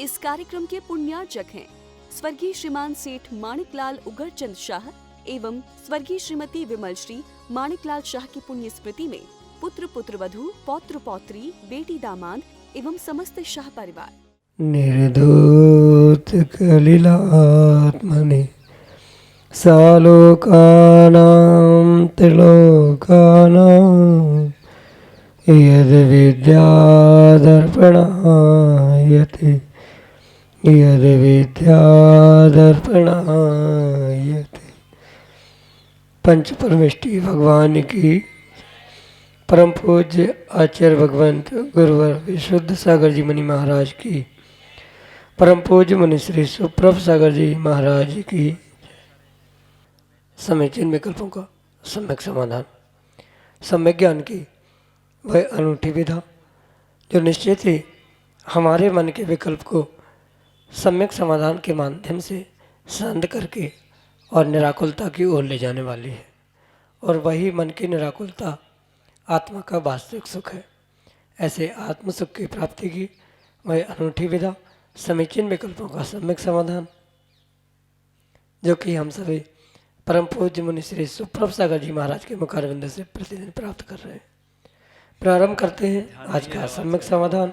इस कार्यक्रम के पुण्यार्चक हैं स्वर्गीय श्रीमान सेठ माणिकलाल उगरचंद शाह एवं स्वर्गीय श्रीमती विमल श्री माणिकलाल शाह की पुण्य स्मृति में पुत्र पुत्रवधू पौत्र पौत्री बेटी दामाद एवं समस्त शाह परिवार। निर्धूत कलिलात्मने सालोकानां त्रिलोकानां यद् विद्यादर्पणायते यद् विद्यादर्पणायते। पंच परमेष्टि भगवान की परम पूज्य आचार्य भगवंत गुरुवर विशुद्ध सागर जी मुनि महाराज की परम पूज्य मुनि श्री सुप्रभ सागर जी महाराज की समीचीन विकल्पों का सम्यक समाधान, सम्यक ज्ञान की वह अनूठी विधा जो निश्चित ही हमारे मन के विकल्प को सम्यक समाधान के माध्यम से शांत करके और निराकुलता की ओर ले जाने वाली है। और वही मन की निराकुलता आत्मा का वास्तविक सुख है। ऐसे आत्म सुख की प्राप्ति की वह अनूठी विधा, समीचीन विकल्पों का सम्यक समाधान, जो कि हम सभी परम पूज्य मुनि श्री सुप्रभ सागर जी महाराज के मुखारविंद से प्रतिदिन प्राप्त कर रहे हैं। प्रारंभ करते हैं आज का सम्यक समाधान।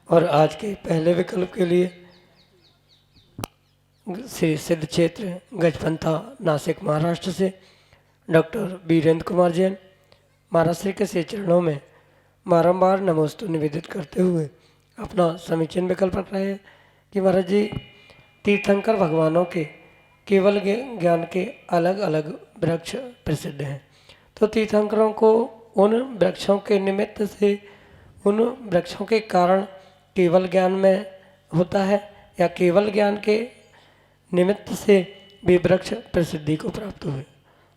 और आज के पहले विकल्प के लिए श्री सिद्ध क्षेत्र गजपंथा नासिक महाराष्ट्र से डॉक्टर वीरेंद्र कुमार जैन महाराज श्री के श्री चरणों में बारंबार नमोस्तु निवेदित करते हुए अपना समीचीन विकल्प रख रहे हैं कि महाराज जी तीर्थंकर भगवानों के केवल ज्ञान के अलग अलग वृक्ष प्रसिद्ध हैं। तो तीर्थंकरों को उन वृक्षों के निमित्त से, उन वृक्षों के कारण केवल ज्ञान में होता है या केवल ज्ञान के निमित्त से भी वृक्ष प्रसिद्धि को प्राप्त हुए।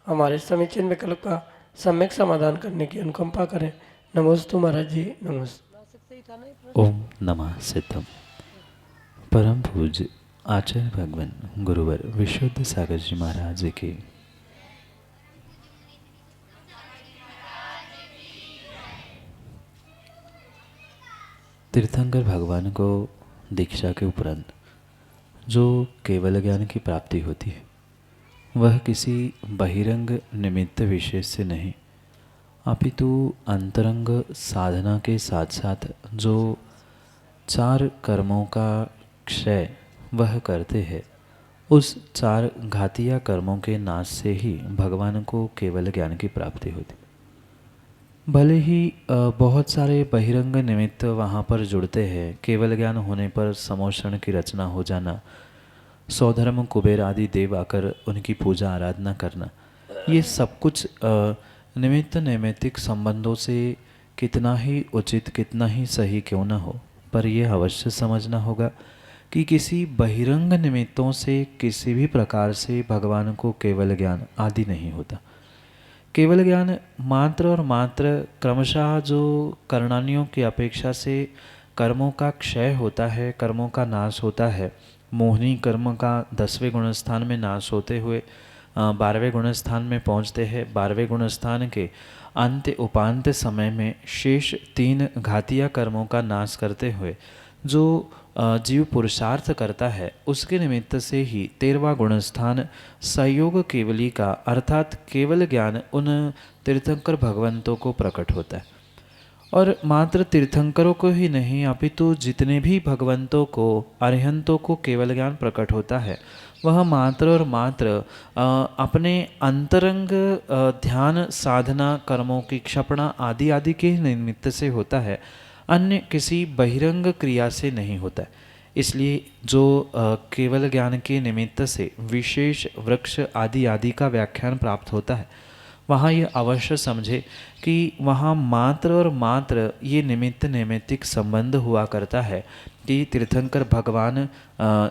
हमारे समीचीन विकल्प का सम्यक समाधान करने की अनुकंपा करें। नमोस्तु महाराज जी, नमस्ते। ओम नमः सिद्धम। परम पूज्य आचार्य भगवान गुरुवर विशुद्ध सागर जी महाराज की तीर्थंकर भगवान को दीक्षा के उपरांत जो केवल ज्ञान की प्राप्ति होती है वह किसी बहिरंग निमित्त विशेष से नहीं अपितु अंतरंग साधना के साथ साथ जो चार कर्मों का क्षय वह करते हैं, उस चार घातिया कर्मों के नाश से ही भगवान को केवल ज्ञान की प्राप्ति होती। भले ही बहुत सारे बहिरंग निमित्त वहाँ पर जुड़ते हैं, केवल ज्ञान होने पर समोषण की रचना हो जाना, सौधर्म कुबेर आदि देव आकर उनकी पूजा आराधना करना, ये सब कुछ निमित्त नैमित्तिक संबंधों से कितना ही उचित, कितना ही सही क्यों न हो, पर यह अवश्य समझना होगा कि किसी बहिरंग निमित्तों से किसी भी प्रकार से भगवान को केवल ज्ञान आदि नहीं होता। केवल ज्ञान मात्र और मात्र क्रमशः जो कर्णानियों की अपेक्षा से कर्मों का क्षय होता है, कर्मों का नाश होता है, मोहिनी कर्म का 10वें गुणस्थान में नाश होते हुए 12वें गुणस्थान में पहुँचते हैं। 12वें गुणस्थान के अंत्य उपांत्य समय में शेष 3 घातिया कर्मों का नाश करते हुए जो जीव पुरुषार्थ करता है, उसके निमित्त से ही 13वां गुणस्थान संयोग केवली का अर्थात केवल ज्ञान उन तीर्थंकर भगवंतों को प्रकट होता है। और मात्र तीर्थंकरों को ही नहीं अपितु जितने भी भगवंतों को, अरिहंतों को केवल ज्ञान प्रकट होता है वह मात्र और मात्र अपने अंतरंग ध्यान साधना कर्मों की क्षपणा आदि आदि के निमित्त से होता है, अन्य किसी बहिरंग क्रिया से नहीं होता है। इसलिए जो केवल ज्ञान के निमित्त से विशेष वृक्ष आदि आदि का व्याख्यान प्राप्त होता है, वहाँ ये अवश्य समझे कि वहाँ मात्र और मात्र ये निमित्त नैमित्तिक संबंध हुआ करता है कि तीर्थंकर भगवान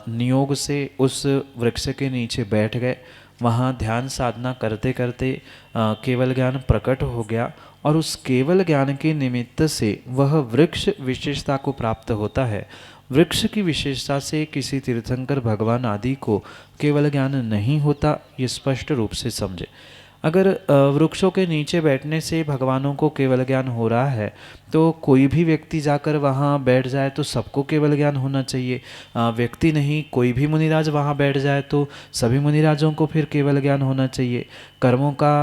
नियोग से उस वृक्ष के नीचे बैठ गए, वहाँ ध्यान साधना करते करते केवल ज्ञान प्रकट हो गया और उस केवल ज्ञान के निमित्त से वह वृक्ष विशेषता को प्राप्त होता है। वृक्ष की विशेषता से किसी तीर्थंकर भगवान आदि को केवल ज्ञान नहीं होता, ये स्पष्ट रूप से समझे। अगर वृक्षों के नीचे बैठने से भगवानों को केवल ज्ञान हो रहा है तो कोई भी व्यक्ति जाकर वहाँ बैठ जाए तो सबको केवल ज्ञान होना चाहिए। व्यक्ति नहीं, कोई भी मुनिराज वहाँ बैठ जाए तो सभी मुनिराजों को फिर केवल ज्ञान होना चाहिए। कर्मों का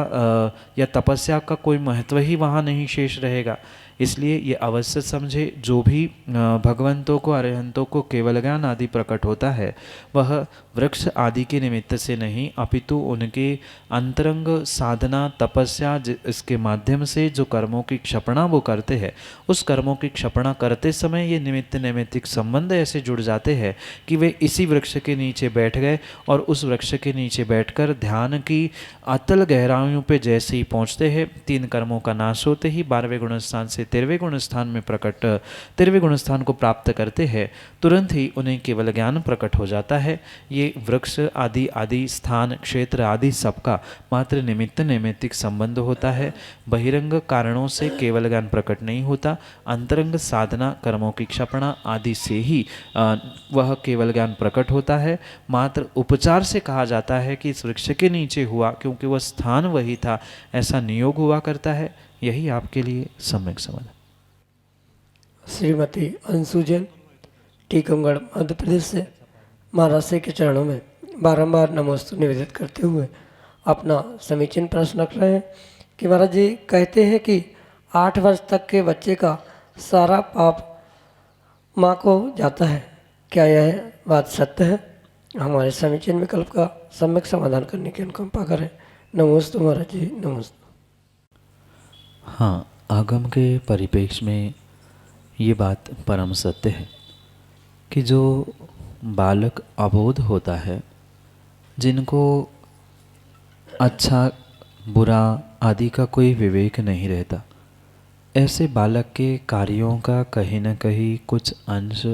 या तपस्या का कोई महत्व ही वहाँ नहीं शेष रहेगा। इसलिए ये अवश्य समझे, जो भी भगवंतों को, अरिहंतों को केवल ज्ञान आदि प्रकट होता है वह वृक्ष आदि के निमित्त से नहीं, अपितु उनके अंतरंग साधना तपस्या इसके माध्यम से जो कर्मों की क्षपणा वो करते हैं, उस कर्मों की क्षपणा करते समय ये निमित्त नैमित्तिक संबंध ऐसे जुड़ जाते हैं कि वे इसी वृक्ष के नीचे बैठ गए और उस वृक्ष के नीचे बैठकर ध्यान की अतल गहराइयों पे जैसे ही पहुँचते हैं, 3 कर्मों का नाश होते ही 12वें गुणस्थान से 13वें गुणस्थान में प्रकट 13वें गुणस्थान को प्राप्त करते हैं, तुरंत ही उन्हें केवल ज्ञान प्रकट हो जाता है। ये वृक्ष आदि आदि स्थान क्षेत्र आदि सबका मात्र निमित्त नैमित्तिक संबंध होता है। बहिरंग कारणों से केवल ज्ञान प्रकट नहीं होता, अंतरंग साधना कर्मों की क्षपणा आदि से ही वह केवल ज्ञान प्रकट होता है। मात्र उपचार से कहा जाता है कि इस वृक्ष के नीचे हुआ, क्योंकि वह स्थान वही था, ऐसा नियोग हुआ करता है। यही आपके लिए सम्यक समझ। श्रीमती अंशु जैन, टीकमगढ़, मध्य प्रदेश से महाराज श्री के चरणों में बारंबार नमोस्तु निवेदित करते हुए अपना समीचीन प्रश्न रख रहे हैं कि महाराज जी कहते हैं कि 8 वर्ष तक के बच्चे का सारा पाप माँ को जाता है, क्या यह बात सत्य है? हमारे समीचीन विकल्प का सम्यक समाधान करने की अनुकंपा करें। नमोस्तु महाराज जी, नमोस्तु। हाँ, आगम के परिप्रेक्ष्य में ये बात परम सत्य है कि जो बालक अबोध होता है, जिनको अच्छा बुरा आदि का कोई विवेक नहीं रहता, ऐसे बालक के कार्यों का कहीं न कहीं कुछ अंश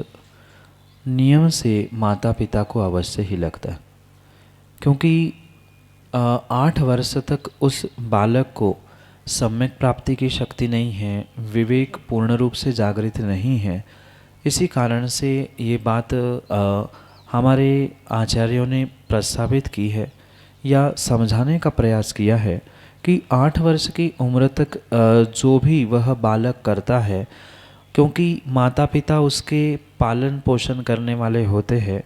नियम से माता पिता को अवश्य ही लगता है। क्योंकि 8 वर्ष तक उस बालक को सम्यक प्राप्ति की शक्ति नहीं है, विवेक पूर्ण रूप से जागृत नहीं है। इसी कारण से ये बात हमारे आचार्यों ने प्रस्तावित की है या समझाने का प्रयास किया है कि 8 वर्ष की उम्र तक जो भी वह बालक करता है, क्योंकि माता पिता उसके पालन पोषण करने वाले होते हैं,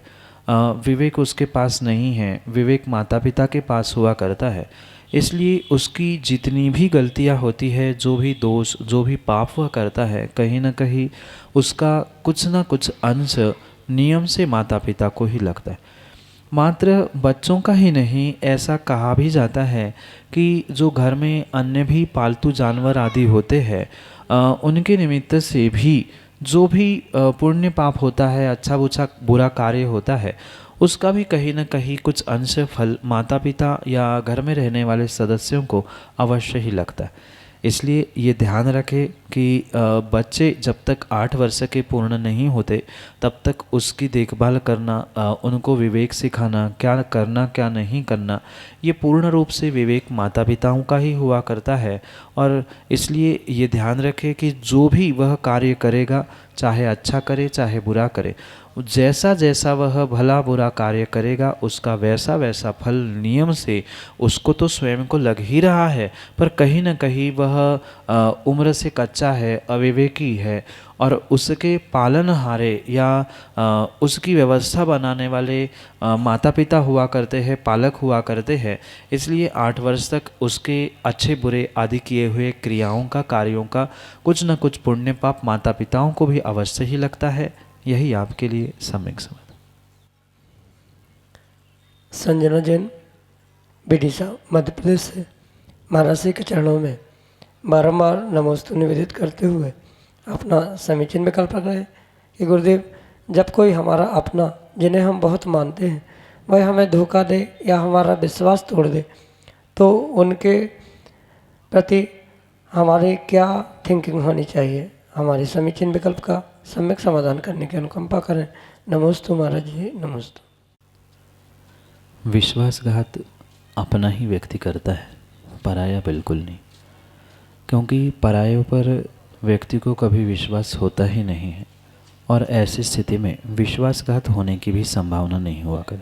विवेक उसके पास नहीं है, विवेक माता पिता के पास हुआ करता है। इसलिए उसकी जितनी भी गलतियां होती है, जो भी दोष जो भी पाप वह करता है, कहीं ना कहीं उसका कुछ ना कुछ अंश नियम से माता पिता को ही लगता है। मात्र बच्चों का ही नहीं, ऐसा कहा भी जाता है कि जो घर में अन्य भी पालतू जानवर आदि होते हैं, उनके निमित्त से भी जो भी पुण्य पाप होता है, अच्छा बुरा कार्य होता है, उसका भी कहीं न कहीं कुछ अंश फल माता पिता या घर में रहने वाले सदस्यों को अवश्य ही लगता है। इसलिए ये ध्यान रखें कि बच्चे जब तक 8 वर्ष के पूर्ण नहीं होते तब तक उसकी देखभाल करना, उनको विवेक सिखाना, क्या करना क्या नहीं करना, ये पूर्ण रूप से विवेक माता पिताओं का ही हुआ करता है। और इसलिए ये ध्यान रखें कि जो भी वह कार्य करेगा, चाहे अच्छा करे चाहे बुरा करे, जैसा जैसा वह भला बुरा कार्य करेगा उसका वैसा वैसा फल नियम से उसको तो स्वयं को लग ही रहा है, पर कहीं न कहीं वह उम्र से कच्चा है, अविवेकी है, और उसके पालनहारे या उसकी व्यवस्था बनाने वाले माता पिता हुआ करते हैं, पालक हुआ करते हैं। इसलिए 8 वर्ष तक उसके अच्छे बुरे आदि किए हुए क्रियाओं का, कार्यों का कुछ न कुछ पुण्य पाप माता पिताओं को भी अवश्य ही लगता है। यही आपके लिए सम्यक समझ। संजना जैन, विदिशा, मध्य प्रदेश से महाराज श्री के चरणों में बारंबार नमोस्तु निवेदित करते हुए अपना समीचीन विकल्प रख रहे हैं कि गुरुदेव, जब कोई हमारा अपना, जिन्हें हम बहुत मानते हैं, वह हमें धोखा दे या हमारा विश्वास तोड़ दे, तो उनके प्रति हमारी क्या थिंकिंग होनी चाहिए? हमारे समीचीन विकल्प का सम्यक समाधान करने की अनुकंपा करें। नमोस्तु महाराज जी, नमोस्तु। विश्वासघात अपना ही व्यक्ति करता है, पराया बिल्कुल नहीं। क्योंकि परायों पर व्यक्ति को कभी विश्वास होता ही नहीं है, और ऐसी स्थिति में विश्वासघात होने की भी संभावना नहीं हुआ कर।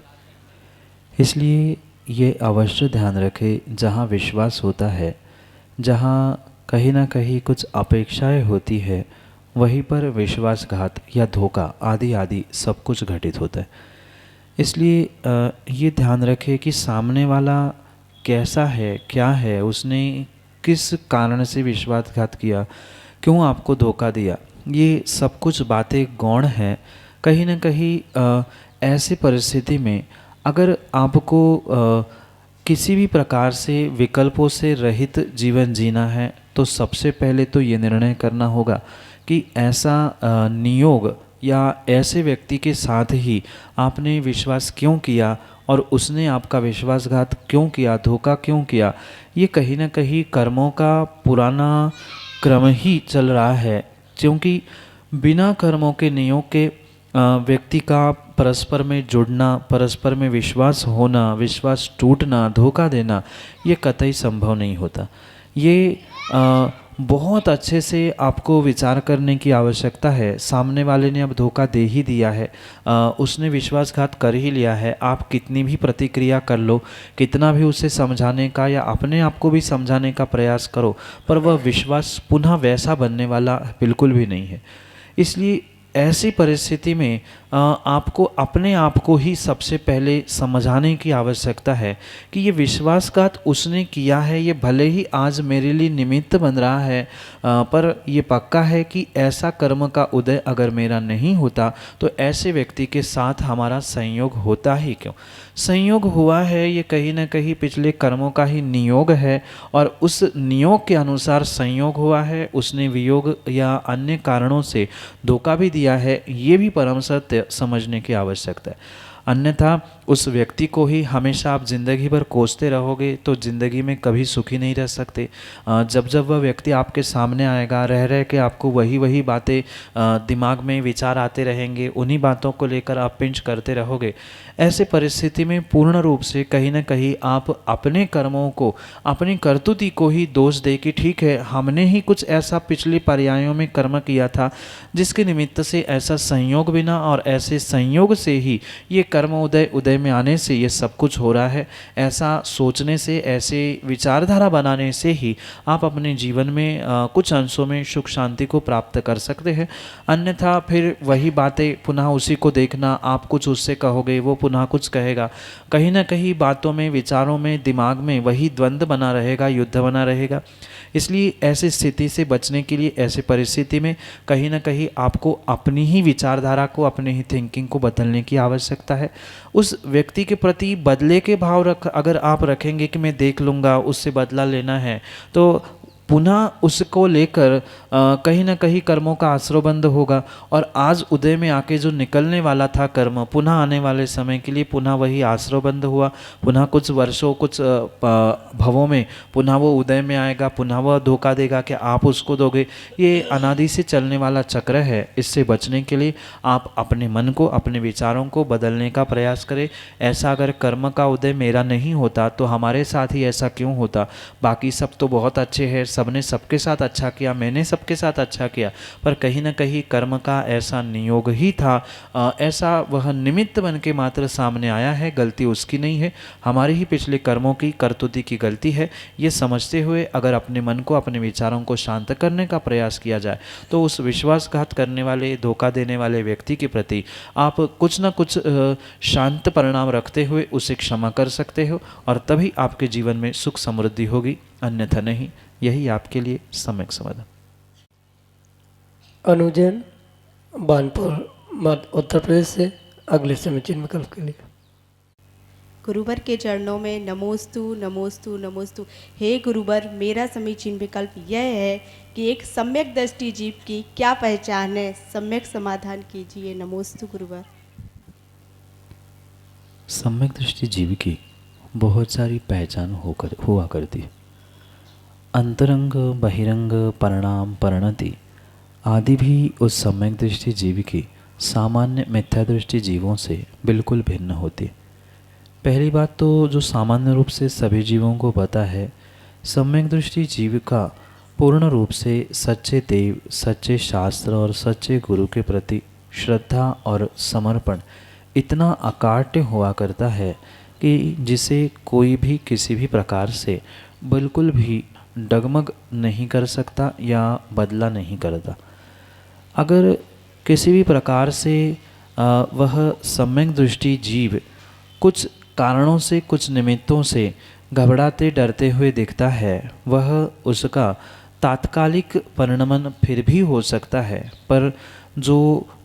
इसलिए ये अवश्य ध्यान रखें, जहाँ विश्वास होता है, जहाँ कहीं ना कहीं कुछ अपेक्षाएं होती है, वहीं पर विश्वासघात या धोखा आदि आदि सब कुछ घटित होता है। इसलिए ये ध्यान रखें कि सामने वाला कैसा है, क्या है, उसने किस कारण से विश्वासघात किया, क्यों आपको धोखा दिया, ये सब कुछ बातें गौण हैं। कहीं ना कहीं ऐसी परिस्थिति में अगर आपको किसी भी प्रकार से विकल्पों से रहित जीवन जीना है, तो सबसे पहले तो ये निर्णय करना होगा कि ऐसा नियोग या ऐसे व्यक्ति के साथ ही आपने विश्वास क्यों किया और उसने आपका विश्वासघात क्यों किया, धोखा क्यों किया। ये कहीं ना कहीं कर्मों का पुराना क्रम ही चल रहा है, क्योंकि बिना कर्मों के नियोग के व्यक्ति का परस्पर में जुड़ना, परस्पर में विश्वास होना, विश्वास टूटना, धोखा देना, ये कतई संभव नहीं होता। ये बहुत अच्छे से आपको विचार करने की आवश्यकता है। सामने वाले ने अब धोखा दे ही दिया है, उसने विश्वासघात कर ही लिया है। आप कितनी भी प्रतिक्रिया कर लो, कितना भी उसे समझाने का या अपने आप को भी समझाने का प्रयास करो, पर वह विश्वास पुनः वैसा बनने वाला बिल्कुल भी नहीं है। इसलिए ऐसी परिस्थिति में आपको अपने आप को ही सबसे पहले समझाने की आवश्यकता है कि ये विश्वासघात उसने किया है, ये भले ही आज मेरे लिए निमित्त बन रहा है, पर ये पक्का है कि ऐसा कर्म का उदय अगर मेरा नहीं होता तो ऐसे व्यक्ति के साथ हमारा संयोग होता ही क्यों। संयोग हुआ है, ये कहीं ना कहीं पिछले कर्मों का ही नियोग है, और उस नियोग के अनुसार संयोग हुआ है। उसने वियोग या अन्य कारणों से धोखा भी दिया है, ये भी परम सत्य समझने की आवश्यकता है। अन्यथा उस व्यक्ति को ही हमेशा आप जिंदगी भर कोसते रहोगे तो जिंदगी में कभी सुखी नहीं रह सकते। जब जब वह व्यक्ति आपके सामने आएगा, रह रह के आपको वही बातें दिमाग में विचार आते रहेंगे, उन्हीं बातों को लेकर आप पिंच करते रहोगे। ऐसे परिस्थिति में पूर्ण रूप से कहीं ना कहीं आप अपने कर्मों को, अपनी कर्तुति को ही दोष दे कि ठीक है, हमने ही कुछ ऐसा पिछले पर्यायों में कर्म किया था जिसके निमित्त से ऐसा संयोग बिना, और ऐसे संयोग से ही ये कर्म उदय में आने से ये सब कुछ हो रहा है। ऐसा सोचने से, ऐसे विचारधारा बनाने से ही आप अपने जीवन में कुछ अंशों में सुख शांति को प्राप्त कर सकते हैं। अन्यथा फिर वही बातें पुनः उसी को देखना, आप कुछ उससे कहोगे, वो पुनः कुछ कहेगा। कहीं ना कहीं बातों में, विचारों में, दिमाग में वही द्वंद्व बना रहेगा, युद्ध बना रहेगा। इसलिए ऐसी स्थिति से बचने के लिए, ऐसी परिस्थिति में कहीं ना कहीं आपको अपनी ही विचारधारा को, अपनी ही थिंकिंग को बदलने की आवश्यकता है। उस व्यक्ति के प्रति बदले के भाव अगर आप रखेंगे कि मैं देख लूँगा, उससे बदला लेना है, तो पुनः उसको लेकर कहीं ना कहीं कर्मों का आश्रयबंध होगा, और आज उदय में आके जो निकलने वाला था कर्म, पुनः आने वाले समय के लिए पुनः वही आश्रयबंध हुआ। पुनः कुछ वर्षों, कुछ भवों में पुनः वो उदय में आएगा, पुनः वह धोखा देगा कि आप उसको दोगे। ये अनादि से चलने वाला चक्र है। इससे बचने के लिए आप अपने मन को, अपने विचारों को बदलने का प्रयास करें। ऐसा अगर कर्म का उदय मेरा नहीं होता तो हमारे साथ ही ऐसा क्यों होता, बाकी सब तो बहुत अच्छे हैं, सबने सबके साथ अच्छा किया, मैंने सबके साथ अच्छा किया, पर कहीं ना कहीं कर्म का ऐसा नियोग ही था, ऐसा वह निमित्त बन के मात्र सामने आया है। गलती उसकी नहीं है, हमारे ही पिछले कर्मों की, कर्तुति की गलती है। ये समझते हुए अगर अपने मन को, अपने विचारों को शांत करने का प्रयास किया जाए तो उस विश्वासघात करने वाले, धोखा देने वाले व्यक्ति के प्रति आप कुछ ना कुछ शांत परिणाम रखते हुए उसे क्षमा कर सकते हो, और तभी आपके जीवन में सुख समृद्धि होगी, अन्यथा नहीं। यही आपके लिए सम्यक समाधान। अनुजैन बानपुर, मध्य उत्तर प्रदेश से अगले समय चिन्ह विकल्प के लिए। गुरुवर के चरणों में नमोस्तु नमोस्तु नमोस्तु। हे गुरुवर, मेरा समीचीन विकल्प यह है कि एक सम्यक दृष्टि जीव की क्या पहचान है, सम्यक समाधान कीजिए। नमोस्तु गुरुवर। सम्यक दृष्टि जीव की बहुत सारी पहचान हुआ करती है। अंतरंग, बहिरंग, परिणाम, परिणति आदि भी उस सम्यक दृष्टि जीव की सामान्य मिथ्या दृष्टि जीवों से बिल्कुल भिन्न होती है। पहली बात तो जो सामान्य रूप से सभी जीवों को पता है, सम्यक दृष्टि जीव का पूर्ण रूप से सच्चे देव, सच्चे शास्त्र और सच्चे गुरु के प्रति श्रद्धा और समर्पण इतना अकाट्य हुआ करता है कि जिसे कोई भी किसी भी प्रकार से बिल्कुल भी डगमग नहीं कर सकता या बदला नहीं करता। अगर किसी भी प्रकार से वह सम्यक दृष्टि जीव कुछ कारणों से, कुछ निमित्तों से घबराते डरते हुए दिखता है, वह उसका तात्कालिक परिणमन फिर भी हो सकता है, पर जो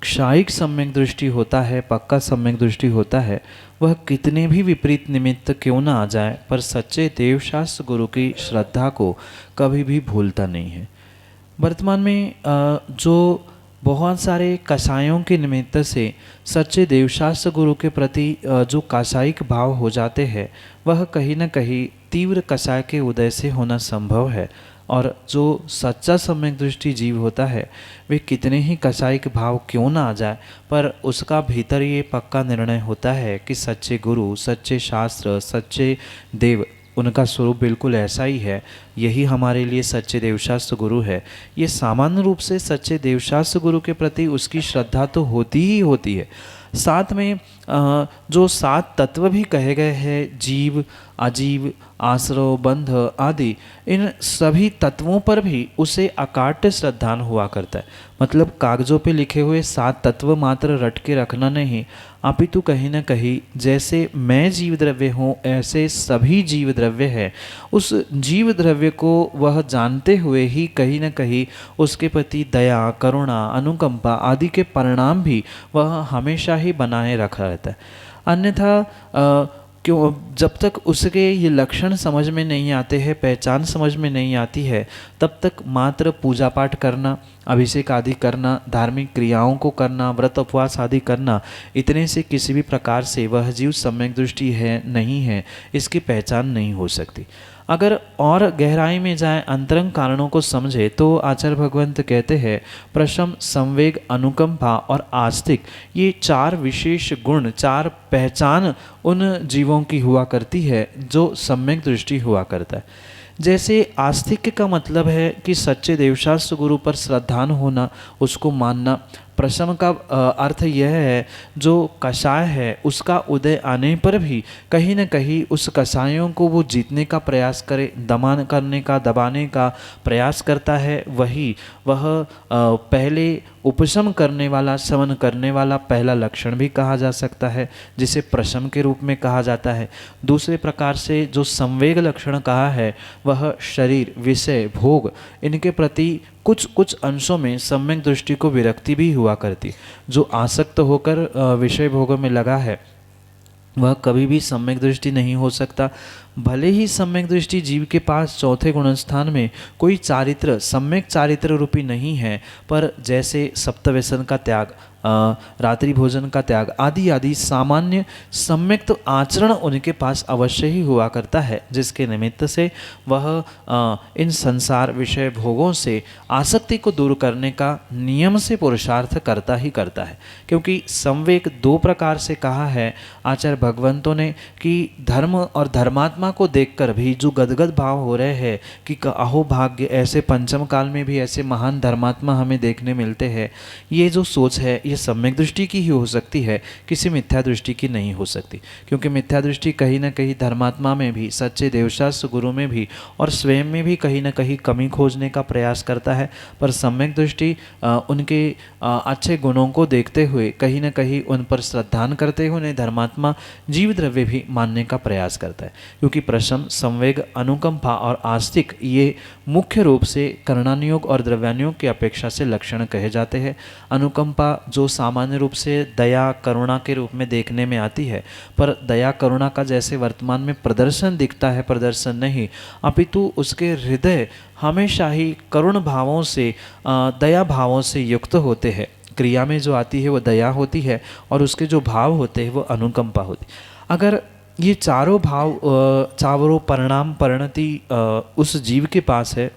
क्षायिक सम्यक दृष्टि होता है, पक्का सम्यक दृष्टि होता है, वह कितने भी विपरीत निमित्त क्यों ना आ जाए, पर सच्चे देवशास्त्र गुरु की श्रद्धा को कभी भी भूलता नहीं है। वर्तमान में जो बहुत सारे कसायों के निमित्त से सच्चे देवशास्त्र गुरु के प्रति जो कासायिक भाव हो जाते हैं, वह कहीं न कहीं तीव्र कसाय के उदय से होना संभव है। और जो सच्चा सम्यक दृष्टि जीव होता है, वे कितने ही कसायिक भाव क्यों ना आ जाए, पर उसका भीतर ये पक्का निर्णय होता है कि सच्चे गुरु, सच्चे शास्त्र, सच्चे देव, उनका स्वरूप बिल्कुल ऐसा ही है। यही हमारे लिए सच्चे देवशास्त्र गुरु है। ये सामान्य रूप से सच्चे देवशास्त्र गुरु के प्रति उसकी श्रद्धा तो होती ही होती है। साथ में जो 7 तत्व भी कहे गए हैं, जीव, अजीव, आश्रव, बंध आदि, इन सभी तत्वों पर भी उसे अकाट्य श्रद्धान हुआ करता है। मतलब कागजों पे लिखे हुए 7 तत्व मात्र रट के रखना नहीं, अपितु कहीं न कहीं जैसे मैं जीव द्रव्य हूँ, ऐसे सभी जीव द्रव्य है। उस जीव द्रव्य को वह जानते हुए ही कहीं न कहीं उसके प्रति दया, करुणा, अनुकंपा आदि के परिणाम भी वह हमेशा ही बनाए रखा रहता है। अन्यथा क्यों, जब तक उसके ये लक्षण समझ में नहीं आते हैं, पहचान समझ में नहीं आती है, तब तक मात्र पूजा पाठ करना, अभिषेक आदि करना, धार्मिक क्रियाओं को करना, व्रत उपवास आदि करना, इतने से किसी भी प्रकार से वह जीव सम्यक दृष्टि है नहीं है, इसकी पहचान नहीं हो सकती। अगर और गहराई में जाए, अंतरंग कारणों को समझे, तो आचार्य भगवंत कहते हैं प्रशम, संवेग, अनुकंपा और आस्तिक, ये 4 विशेष गुण, 4 पहचान उन जीवों की हुआ करती है जो सम्यक दृष्टि हुआ करता है। जैसे आस्तिक्य का मतलब है कि सच्चे देवशास्त्र गुरु पर श्रद्धान होना, उसको मानना। प्रशम का अर्थ यह है जो कषाय है उसका उदय आने पर भी कहीं न कहीं उस कषायों को वो जीतने का प्रयास करे, दमन करने का, दबाने का प्रयास करता है। वह पहले उपशम करने वाला, शमन करने वाला पहला लक्षण भी कहा जा सकता है, जिसे प्रशम के रूप में कहा जाता है। दूसरे प्रकार से जो संवेग लक्षण कहा है, वह शरीर, विषय, भोग, इनके प्रति कुछ कुछ अंशों में सम्यक दृष्टि को विरक्ति भी हुआ करती। जो आसक्त होकर विषय भोगों में लगा है, वह कभी भी सम्यक दृष्टि नहीं हो सकता। भले ही सम्यक दृष्टि जीव के पास चौथे गुणस्थान में कोई चारित्र, सम्यक चारित्र रूपी नहीं है, पर जैसे सप्तव्यसन का त्याग, रात्रि भोजन का त्याग आदि आदि सामान्य सम्यक तो आचरण उनके पास अवश्य ही हुआ करता है, जिसके निमित्त से वह इन संसार विषय भोगों से आसक्ति को दूर करने का नियम से पुरुषार्थ करता ही करता है। क्योंकि संवेग 2 प्रकार से कहा है आचार्य भगवंतों ने कि धर्म और धर्मात्मा को देखकर भी जो गदगद भाव हो रहे हैं कि अहो भाग्य, ऐसे पंचम काल में भी ऐसे महान धर्मात्मा हमें देखने मिलते हैं, ये जो सोच है ये सम्यक दृष्टि की ही हो सकती है, किसी मिथ्या दृष्टि की नहीं हो सकती। क्योंकि मिथ्या दृष्टि कहीं ना कहीं धर्मात्मा में भी, सच्चे देवशास्त्र गुरु में भी और स्वयं में भी कहीं ना कहीं कमी खोजने का प्रयास करता है। पर सम्यक दृष्टि उनके अच्छे गुणों को देखते हुए कहीं ना कहीं उन पर श्रद्धान करते हुए उन्हें धर्मात्मा जीव द्रव्य भी मानने का प्रयास करता है। क्योंकि प्रशम, संवेग, अनुकंपा और आस्तिक ये मुख्य रूप से कर्णानुयोग और द्रव्यानुयोग की अपेक्षा से लक्षण कहे जाते हैं। अनुकंपा जो सामान्य रूप से दया, करुणा के रूप में देखने में आती है, पर दया करुणा का जैसे वर्तमान में प्रदर्शन दिखता है, प्रदर्शन नहीं, अपितु उसके हृदय हमेशा ही करुण भावों से, दया भावों से युक्त होते हैं। क्रिया में जो आती है वो दया होती है और उसके जो भाव होते हैं वो अनुकंपा होती। अगर ये चारों भाव, चारों परिणाम, परिणति उस जीव के पास है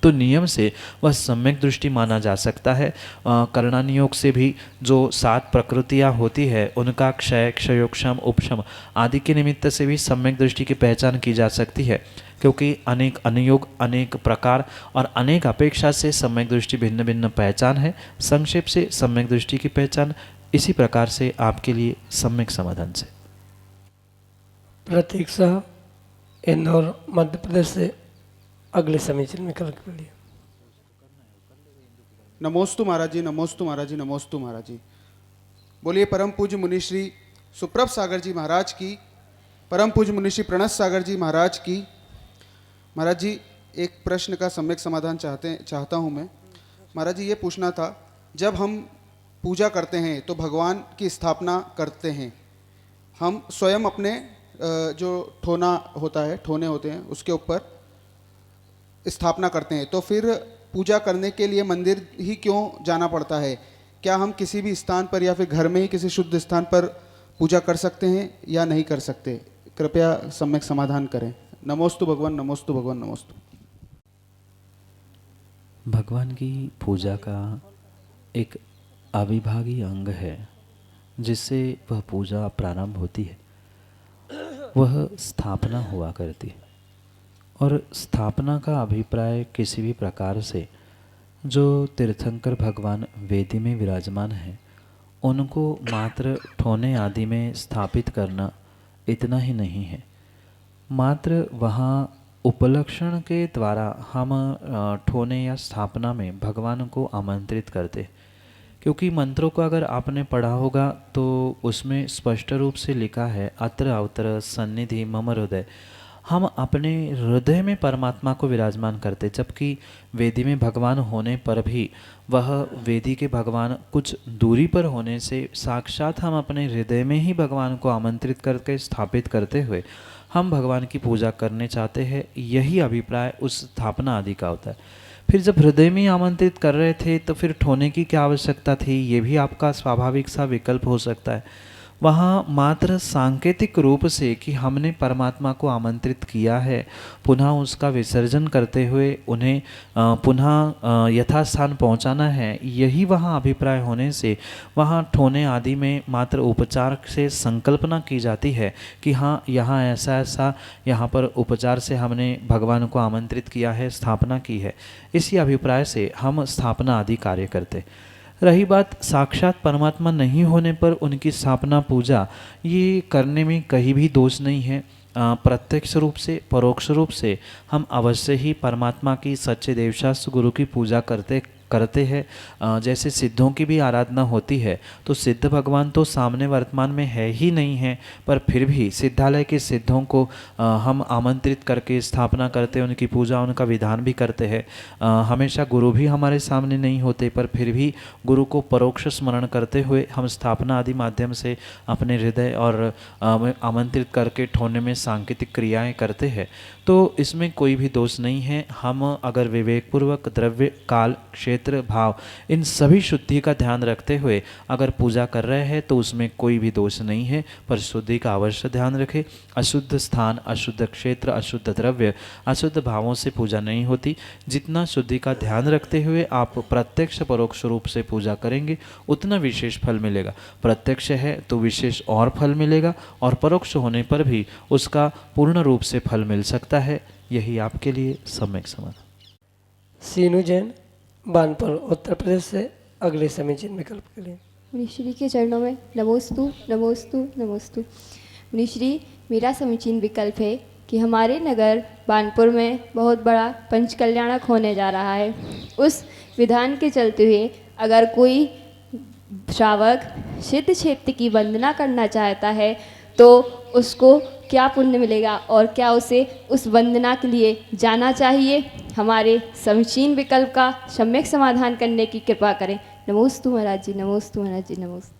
तो नियम से वह सम्यक दृष्टि माना जा सकता है। कर्णानुयोग से भी जो 7 प्रकृतियाँ होती है उनका क्षय, क्षयोक्षम, उपशम आदि के निमित्त से भी सम्यक दृष्टि की पहचान की जा सकती है। क्योंकि अनेक अनुयोग, अनेक प्रकार और अनेक अपेक्षा से सम्यक दृष्टि भिन्न भिन्न पहचान है। संक्षेप से सम्यक दृष्टि की पहचान इसी प्रकार से आपके लिए सम्यक समाधान से। प्रतीक शाह, इंदौर मध्य प्रदेश से अगले समीचीन विकल्प के लिए। नमोस्तु महाराज जी, नमोस्तु महाराज जी, नमोस्तु महाराज जी। बोलिए परम पूज्य मुनिश्री सुप्रभ सागर जी महाराज की, परम पूज्य मुनिश्री प्रणत सागर जी महाराज की। महाराज जी, एक प्रश्न का सम्यक समाधान चाहता हूँ मैं। महाराज जी, ये पूछना था, जब हम पूजा करते हैं तो भगवान की स्थापना करते हैं, हम स्वयं अपने जो ठोना होता है, ठोने होते हैं, उसके ऊपर स्थापना करते हैं, तो फिर पूजा करने के लिए मंदिर ही क्यों जाना पड़ता है? क्या हम किसी भी स्थान पर या फिर घर में ही किसी शुद्ध स्थान पर पूजा कर सकते हैं या नहीं कर सकते? कृपया सम्यक समाधान करें। नमोस्तु भगवान, नमोस्तु भगवान, नमोस्तु। भगवान की पूजा का एक अविभाज्य अंग है जिससे वह पूजा प्रारंभ होती है, वह स्थापना हुआ करती है। और स्थापना का अभिप्राय किसी भी प्रकार से जो तीर्थंकर भगवान वेदी में विराजमान हैं उनको मात्र ठोने आदि में स्थापित करना इतना ही नहीं है, मात्र वहाँ उपलक्षण के द्वारा हम ठोने या स्थापना में भगवान को आमंत्रित करते हैं। क्योंकि मंत्रों को अगर आपने पढ़ा होगा तो उसमें स्पष्ट रूप से लिखा है, अत्र अवतर सन्निधि मम हृदय। हम अपने हृदय में परमात्मा को विराजमान करते, जबकि वेदी में भगवान होने पर भी वह वेदी के भगवान कुछ दूरी पर होने से साक्षात हम अपने हृदय में ही भगवान को आमंत्रित करके स्थापित करते हुए हम भगवान की पूजा करने चाहते हैं। यही अभिप्राय उस स्थापना आदि का होता है। फिर जब हृदय में आमंत्रित कर रहे थे तो फिर ठोने की क्या आवश्यकता थी? ये भी आपका स्वाभाविक सा विकल्प हो सकता है। वहाँ मात्र सांकेतिक रूप से कि हमने परमात्मा को आमंत्रित किया है, पुनः उसका विसर्जन करते हुए उन्हें पुनः यथास्थान पहुँचाना है, यही वहाँ अभिप्राय होने से वहाँ ठोने आदि में मात्र उपचार से संकल्पना की जाती है कि हाँ, यहाँ ऐसा ऐसा यहाँ पर उपचार से हमने भगवान को आमंत्रित किया है, स्थापना की है। इसी अभिप्राय से हम स्थापना आदि कार्य करते। रही बात साक्षात परमात्मा नहीं होने पर उनकी स्थापना पूजा, ये करने में कहीं भी दोष नहीं है। प्रत्यक्ष रूप से परोक्ष रूप से हम अवश्य ही परमात्मा की सच्चे देवशास्त्र गुरु की पूजा करते हैं। जैसे सिद्धों की भी आराधना होती है तो सिद्ध भगवान तो सामने वर्तमान में है ही नहीं है, पर फिर भी सिद्धालय के सिद्धों को हम आमंत्रित करके स्थापना करते, उनकी पूजा उनका विधान भी करते हैं। हमेशा गुरु भी हमारे सामने नहीं होते, पर फिर भी गुरु को परोक्ष स्मरण करते हुए हम स्थापना आदि माध्यम से अपने हृदय और आमंत्रित करके ठोने में सांकेतिक क्रियाएं करते हैं। तो इसमें कोई भी दोष नहीं है। हम अगर विवेकपूर्वक द्रव्य, काल, क्षेत्र, भाव इन सभी शुद्धि का ध्यान रखते हुए अगर पूजा कर रहे हैं तो उसमें कोई भी दोष नहीं है, पर शुद्धि का अवश्य ध्यान रखें। अशुद्ध स्थान, अशुद्ध क्षेत्र, अशुद्ध द्रव्य, अशुद्ध भावों से पूजा नहीं होती। जितना शुद्धि का ध्यान रखते हुए आप प्रत्यक्ष परोक्ष रूप से पूजा करेंगे उतना विशेष फल मिलेगा। प्रत्यक्ष है तो विशेष और फल मिलेगा, और परोक्ष होने पर भी उसका पूर्ण रूप से फल मिल सकता है। यही आपके लिए सम्यक समाधान। सीनू जैन, बानपुर, उत्तर प्रदेश से अगले समीचीन विकल्प के लिए। मुनिश्री के चरणों में नमोस्तु नमोस्तु नमोस्तु। मुनिश्री, मेरा समीचीन विकल्प है कि हमारे नगर बानपुर में बहुत बड़ा पंचकल्याणक होने जा रहा है। उस विधान के चलते हुए अगर कोई श्रावक सिद्ध क्षेत्र की वंदना करना चाहता है तो उसको क्या पुण्य मिलेगा और क्या उसे उस वंदना के लिए जाना चाहिए? हमारे समीचीन विकल्प का सम्यक समाधान करने की कृपा करें। नमोस्तु महाराज जी, नमोस्तु महाराज जी, नमोस्तु।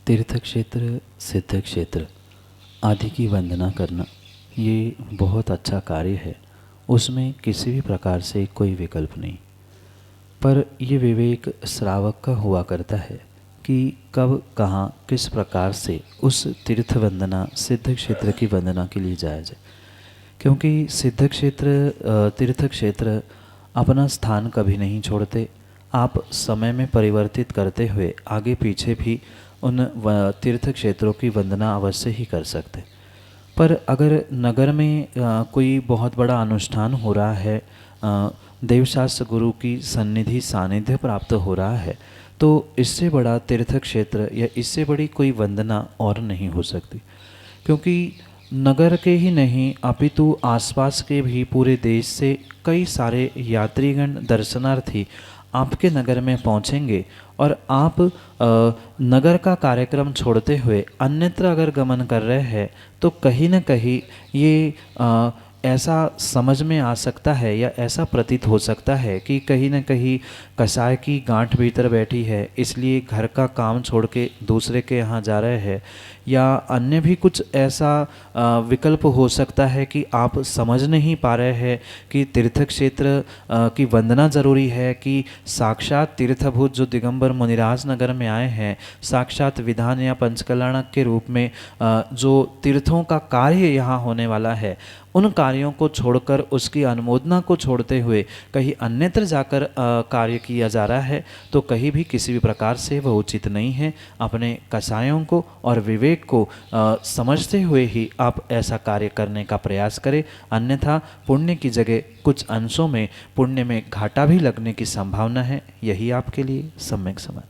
तीर्थ क्षेत्र, सिद्ध क्षेत्र आदि की वंदना करना ये बहुत अच्छा कार्य है, उसमें किसी भी प्रकार से कोई विकल्प नहीं। पर यह विवेक श्रावक का हुआ करता है कि कब, कहाँ, किस प्रकार से उस तीर्थ वंदना, सिद्ध क्षेत्र की वंदना के लिए जाया जाए। क्योंकि सिद्ध क्षेत्र, तीर्थ क्षेत्र अपना स्थान कभी नहीं छोड़ते। आप समय में परिवर्तित करते हुए आगे पीछे भी उन तीर्थ क्षेत्रों की वंदना अवश्य ही कर सकते। पर अगर नगर में कोई बहुत बड़ा अनुष्ठान हो रहा है, देवशास्त्र गुरु की सन्निधि सानिध्य प्राप्त हो रहा है, तो इससे बड़ा तीर्थ क्षेत्र या इससे बड़ी कोई वंदना और नहीं हो सकती। क्योंकि नगर के ही नहीं अपितु आसपास के भी पूरे देश से कई सारे यात्रीगण दर्शनार्थी आपके नगर में पहुंचेंगे और आप नगर का कार्यक्रम छोड़ते हुए अन्यत्र अगर गमन कर रहे हैं तो कहीं न कहीं ये ऐसा समझ में आ सकता है या ऐसा प्रतीत हो सकता है कि कहीं न कहीं कसाय की गांठ भीतर बैठी है, इसलिए घर का काम छोड़ के दूसरे के यहाँ जा रहे हैं, या अन्य भी कुछ ऐसा विकल्प हो सकता है कि आप समझ नहीं पा रहे हैं कि तीर्थ क्षेत्र की वंदना ज़रूरी है, कि साक्षात तीर्थभूत जो दिगंबर मुनिराज नगर में आए हैं, साक्षात विधान या पंचकल्याणक के रूप में जो तीर्थों का कार्य यहाँ होने वाला है, उन कार्यों को छोड़कर, उसकी अनुमोदना को छोड़ते हुए कहीं अन्यत्र जाकर कार्य किया जा रहा है, तो कहीं भी किसी भी प्रकार से वह उचित नहीं है। अपने कसायों को और विवेक को समझते हुए ही आप ऐसा कार्य करने का प्रयास करें, अन्यथा पुण्य की जगह कुछ अंशों में पुण्य में घाटा भी लगने की संभावना है। यही आपके लिए सम्यक समय।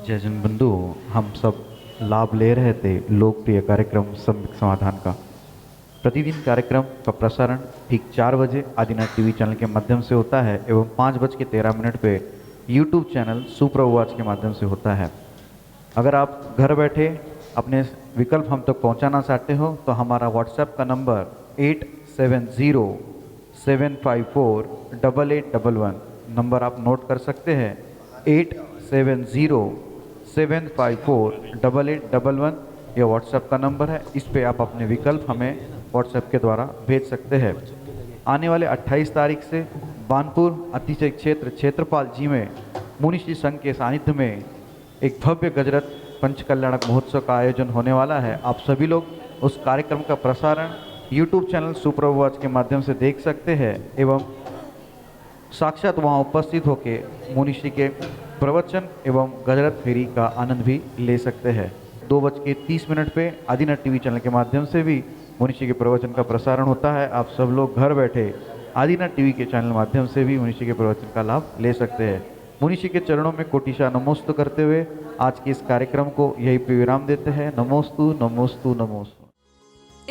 जय जन बंधु, हम सब लाभ ले रहे थे लोकप्रिय कार्यक्रम सम्यक समाधान का। प्रतिदिन कार्यक्रम का प्रसारण ठीक 4 बजे आदिनाथ टीवी चैनल के माध्यम से होता है एवं 5:13 पे यूट्यूब चैनल सुप्रवाच के माध्यम से होता है। अगर आप घर बैठे अपने विकल्प हम तक पहुंचाना चाहते हो तो हमारा व्हाट्सएप का नंबर 8707548811 नंबर आप नोट कर सकते हैं। 8707548811 यह व्हाट्सएप का नंबर है। इस पे आप अपने विकल्प हमें व्हाट्सएप के द्वारा भेज सकते हैं। आने वाले 28 तारीख से बानपुर अतिशय क्षेत्र क्षेत्रपाल जी में मुनिश्री संघ के सानिध्य में एक भव्य गजरत पंचकल्याणक महोत्सव का आयोजन होने वाला है। आप सभी लोग उस कार्यक्रम का प्रसारण यूट्यूब चैनल सुप्रवाच के माध्यम से देख सकते हैं एवं साक्षात वहां उपस्थित होकर मुनिश्री के प्रवचन एवं गजरत फेरी का आनंद भी ले सकते हैं। 2:30 पे आदिनाथ टीवी चैनल के माध्यम से भी मुनिश्री के प्रवचन का प्रसारण होता है। आप सब लोग घर बैठे आदिनाथ टीवी के चैनल माध्यम से भी मुनिश्री के प्रवचन का लाभ ले सकते हैं। मुनिश्री के चरणों में कोटिशा नमोस्तु करते हुए आज के इस कार्यक्रम को यही पे विराम देते हैं। नमोस्तु नमोस्तु नमोस्तु।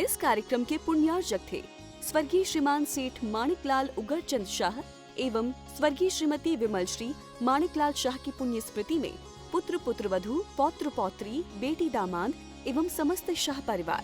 इस कार्यक्रम के पुण्यार्जक थे स्वर्गीय श्रीमान सेठ माणिकलाल उगरचंद शाह एवं स्वर्गीय श्रीमती विमल श्री माणिकलाल शाह की पुण्य स्मृति में पुत्र पुत्रवधू, पौत्र पौत्री, बेटी दामाद एवं समस्त शाह परिवार।